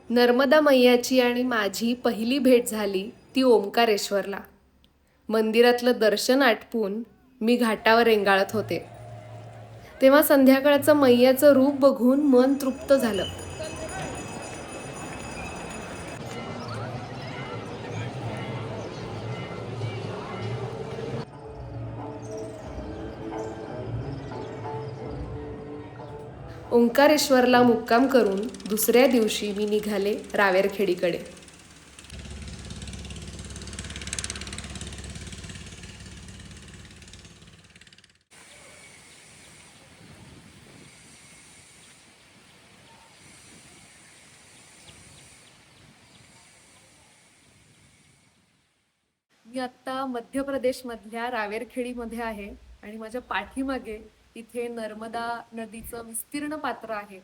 नर्मदा मैयाची आणि माझी पहिली भेट झाली ती ओंकारेश्वरला. मंदिरातलं दर्शन आटपून मी घाटावर रेंगाळत होते. तेव्हा संध्याकाळचं मैयाचं रूप बघून मन तृप्त झालं. ओंकारेश्वरला मुक्काम करून दुसऱ्या दिवशी मी निघाले रावेरखेडीकडे. मी आत्ता मध्य प्रदेशमधल्या रावेरखेडीमध्ये आहे आणि माझ्या पाठीमागे इथे नर्मदा नदीचं विस्तीर्ण पात्र आहे.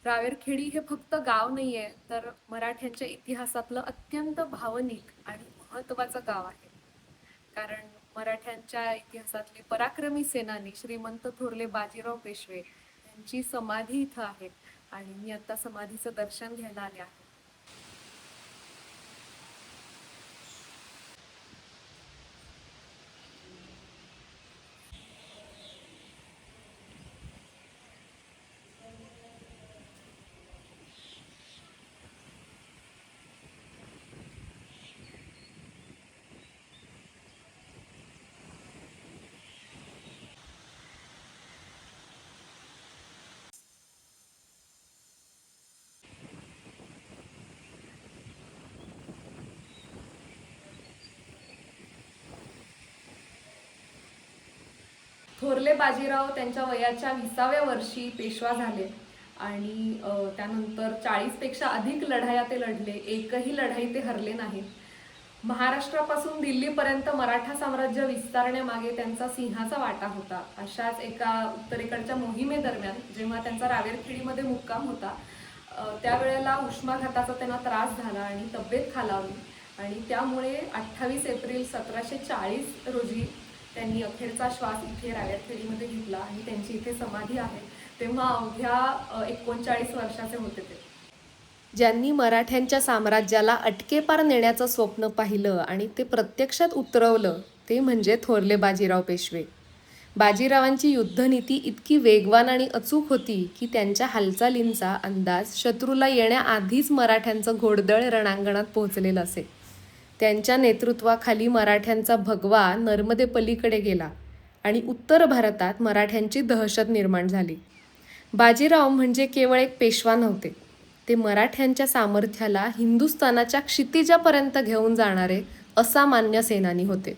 रावेरखेडी हे फक्त गाव नाहीये, तर मराठ्यांच्या इतिहासातलं अत्यंत भावनिक आणि महत्त्वाचं गाव आहे. कारण मराठ्यांच्या इतिहासातले पराक्रमी सेनानी श्रीमंत थोरले बाजीराव पेशवे यांची समाधी इथं आहे आणि मी आता समाधीचं दर्शन घ्यायला आले आहे. थोरले बाजीराव त्यांच्या वयाच्या 20व्या वर्षी पेशवा झाले आणि त्यानंतर 40पेक्षा अधिक लढाया ते लढले. एकही लढाई ते हरले नाही. महाराष्ट्रापासून दिल्लीपर्यंत मराठा साम्राज्य विस्तारण्यामागे त्यांचा सिंहाचा वाटा होता. अशाच एका उत्तरेकडच्या मोहिमेदरम्यान जेव्हा त्यांचा रावेरखेडीमध्ये मुक्काम होता, त्यावेळेला उष्माघाताचा त्यांना त्रास झाला आणि तब्येत खालावली आणि त्यामुळे 28 एप्रिल 1740 रोजी त्यांनी अखेरचा श्वास इथे रावेरखेडीमध्ये घेतला आणि त्यांची इथे समाधी आहे. तेव्हा अवघ्या 39 वर्षाचे होते ते. ज्यांनी मराठ्यांच्या साम्राज्याला अटकेपार नेण्याचं स्वप्न पाहिलं आणि ते प्रत्यक्षात उतरवलं ते म्हणजे थोरले बाजीराव पेशवे. बाजीरावांची युद्धनीती इतकी वेगवान आणि अचूक होती की त्यांच्या हालचालींचा अंदाज शत्रूला येण्याआधीच मराठ्यांचं घोडदळ रणांगणात पोहोचलेलं असे. त्यांच्या नेतृत्वाखाली मराठ्यांचा भगवा नर्मदे पलीकडे गेला आणि उत्तर भारतात मराठ्यांची दहशत निर्माण झाली. बाजीराव म्हणजे केवळ एक पेशवा नव्हते, ते मराठ्यांच्या सामर्थ्याला हिंदुस्थानाच्या क्षितिजापर्यंत घेऊन जाणारे असामान्य सेनानी होते.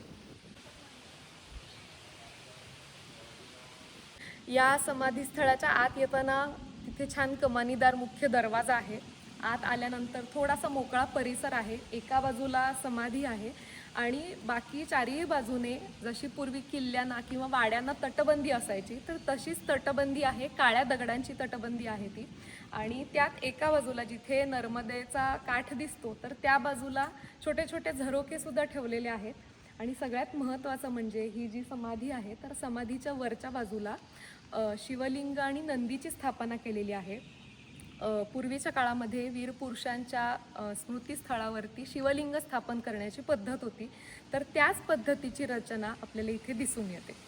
या समाधीस्थळाच्या आत येताना तिथे छान कमानीदार मुख्य दरवाजा आहे. आत आल्यानंतर थोडासा मोकळा परिसर आहे. एका बाजूला समाधी आहे आणि बाकी चारही बाजूने जशी पूर्वी किल्ल्यांना किंवा वाड्यांना तटबंदी असायची, तर तशीच तटबंदी आहे. काळ्या दगडांची तटबंदी आहे ती. आणि त्यात एका बाजूला जिथे नर्मदेचा काठ दिसतो, तर त्या बाजूला छोटे छोटे झरोके सुद्धा ठेवलेले आहेत. आणि सगळ्यात महत्त्वाचं म्हणजे ही जी समाधी आहे, तर समाधीच्या वरच्या बाजूला शिवलिंग आणि नंदीची स्थापना केलेली आहे. पूर्वीच्या काळामध्ये वीर पुरुषांच्या स्मृतीस्थळावरती शिवलिंग स्थापन करण्याची पद्धत होती, तर त्याच पद्धतीची रचना आपल्याला इथे दिसून येते.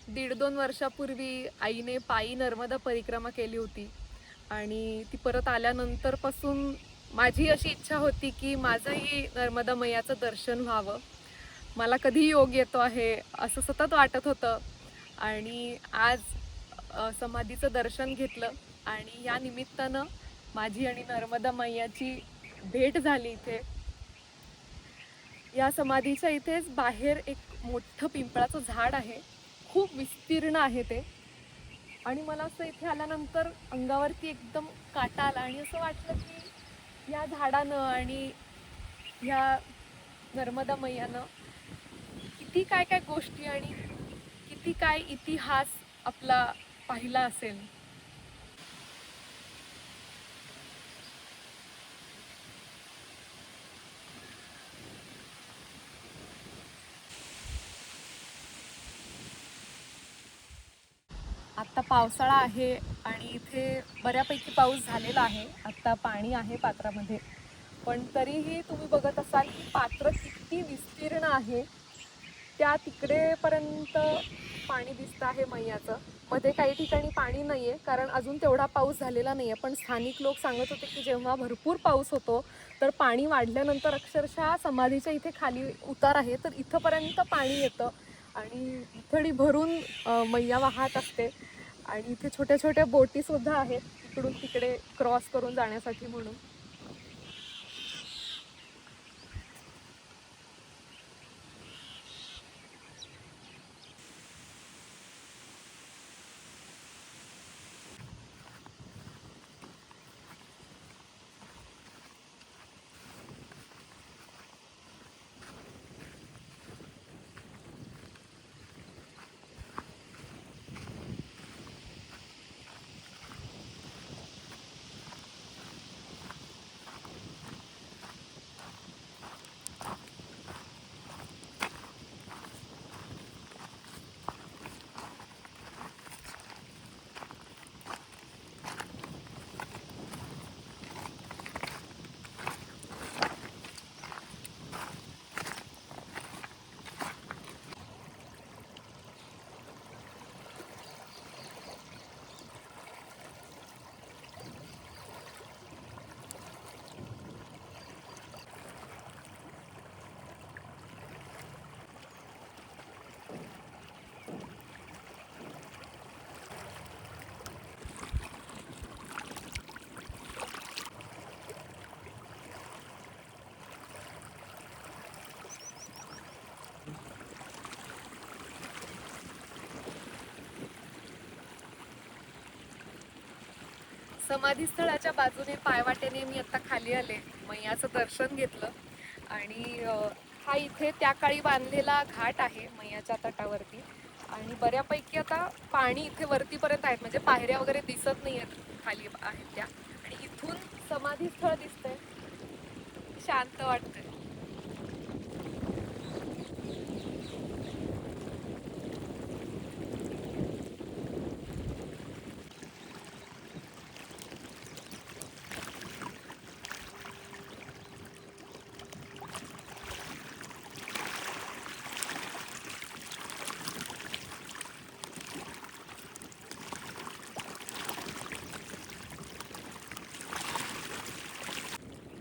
दीड दोन वर्षापूर्वी आईने पायी नर्मदा परिक्रमा केली होती आणि ती परत आल्यानंतरपासून माझी अशी इच्छा होती की माझंही नर्मदा मैयाचं दर्शन व्हावं. मला कधी योग येतो आहे असं सतत वाटत होतं आणि आज समाधीचं दर्शन घेतलं आणि या निमित्तानं माझी आणि नर्मदा मैयाची भेट झाली इथे. या समाधीच्या इथेच बाहेर एक मोठं पिंपळाचं झाड आहे खूप विस्तीर्ण आहे ते. आणि मला असं इथे आल्यानंतर अंगावरती एकदम काटा आला आणि असं वाटलं की या झाडानं आणि ह्या नर्मदा मैयानं किती काय काय गोष्टी आणि किती काय इतिहास आपला पाहिला असेल. आत्ता पावसाळा आहे आणि इथे बऱ्यापैकी पाऊस झालेला आहे. आत्ता पाणी आहे पात्रामध्ये, पण तरीही तुम्ही बघत असाल की पात्र किती विस्तीर्ण आहे. त्या तिकडेपर्यंत पाणी दिसतं आहे मैयाचं. मध्ये काही ठिकाणी पाणी नाही आहे कारण अजून तेवढा पाऊस झालेला नाही आहे. पण स्थानिक लोक सांगत होते की जेव्हा भरपूर पाऊस होतो तर पाणी वाढल्यानंतर अक्षरशः समाधीच्या इथे खाली उतार आहे तर इथंपर्यंत पाणी येतं आणि इथडी भरून मैया वाहत असते. आणि इथे छोट्या छोट्या बोटीसुद्धा आहेत इकडून तिकडे क्रॉस करून जाण्यासाठी म्हणून. समाधीस्थळाच्या बाजूने पायवाटेने मी आता खाली आले, मैयाचं दर्शन घेतलं आणि हा इथे त्या काळी बांधलेला घाट आहे मैयाच्या तटावरती. आणि बऱ्यापैकी आता पाणी इथे वरतीपर्यंत आहेत, म्हणजे पायऱ्या वगैरे दिसत नाही आहेत, खाली आहेत त्या. आणि इथून समाधीस्थळ दिसतंय, शांत वाटतंय.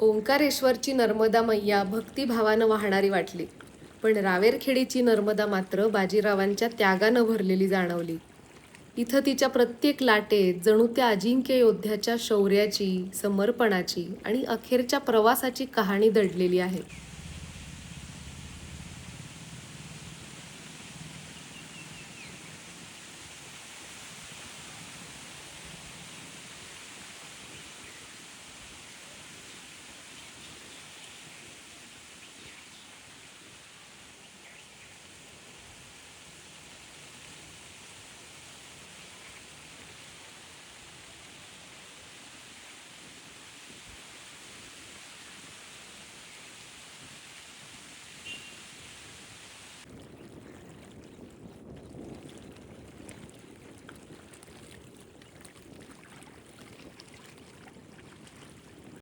ओंकारेश्वरची नर्मदा मैया भक्तिभावानं वाहणारी वाटली, पण रावेरखेडीची नर्मदा मात्र बाजीरावांच्या त्यागानं भरलेली जाणवली. इथं तिच्या प्रत्येक लाटेत जणू त्या अजिंक्य योद्ध्याच्या शौर्याची, समर्पणाची आणि अखेरच्या प्रवासाची कहाणी दडलेली आहे.